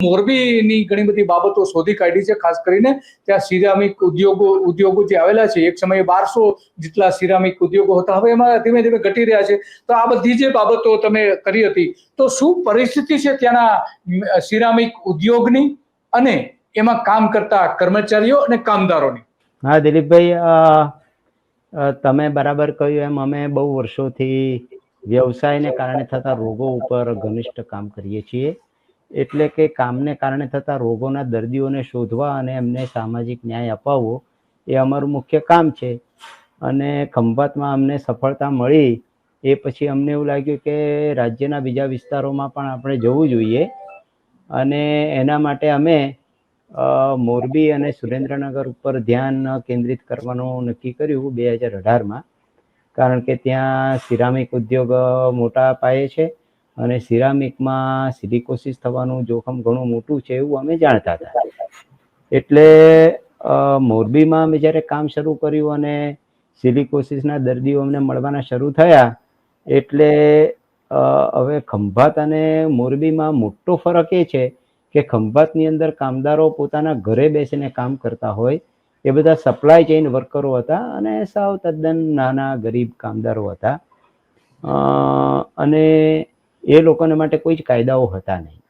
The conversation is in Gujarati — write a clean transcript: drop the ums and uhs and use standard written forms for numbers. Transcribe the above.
મોરબીની ઘણી બધી બાબતો શોધી કાઢી છે, ખાસ કરીને ત્યાં સિરામિક ઉદ્યોગો જે આવેલા છે, એક સમયે 1200 જેટલા સિરામિક ઉદ્યોગો હતા, હવે એમાં ધીમે ધીમે ઘટી રહ્યા છે. તો આ બધી જે બાબતો તમે કરી હતી, તો શું પરિસ્થિતિ છે ત્યાંના સિરામિક ઉદ્યોગની અને એમાં કામ કરતા કર્મચારીઓ અને કામદારોની? હા દિલીપભાઈ, તમે બરાબર કહ્યું એમ અમે બહુ વર્ષોથી વ્યવસાયને કારણે થતા રોગો ઉપર ઘનિષ્ઠ કામ કરીએ છીએ. એટલે કે કામને કારણે થતા રોગોના દર્દીઓને શોધવા અને એમને સામાજિક ન્યાય અપાવવો એ અમારું મુખ્ય કામ છે. અને ખંભાતમાં અમને સફળતા મળી એ પછી અમને એવું લાગ્યું કે રાજ્યના બીજા વિસ્તારોમાં પણ આપણે જવું જોઈએ, અને એના માટે અમે મોરબી અને સુરેન્દ્રનગર ઉપર ધ્યાન કેન્દ્રિત કરવાનું નક્કી કર્યું 2018માં. કારણ કે ત્યાં સિરામિક ઉદ્યોગ મોટા પાયે છે અને સિરામિકમાં સિલિકોસિસ થવાનું જોખમ ઘણું મોટું છે એવું અમે જાણતા હતા. એટલે મોરબીમાં અમે જ્યારે કામ શરૂ કર્યું અને સિલિકોસિસના દર્દીઓ અમને મળવાના શરૂ થયા, એટલે હવે ખંભાત અને મોરબીમાં મોટો ફરક એ છે કે ખંભાતની અંદર કામદારો પોતાના ઘરે બેસીને કામ કરતા હોય, એ બધા સપ્લાય ચેઇન વર્કરો હતા અને સાવ તદ્દન નાના ગરીબ કામદારો હતા, અને એ લોકોને માટે કોઈ જ કાયદાઓ હતા નહીં.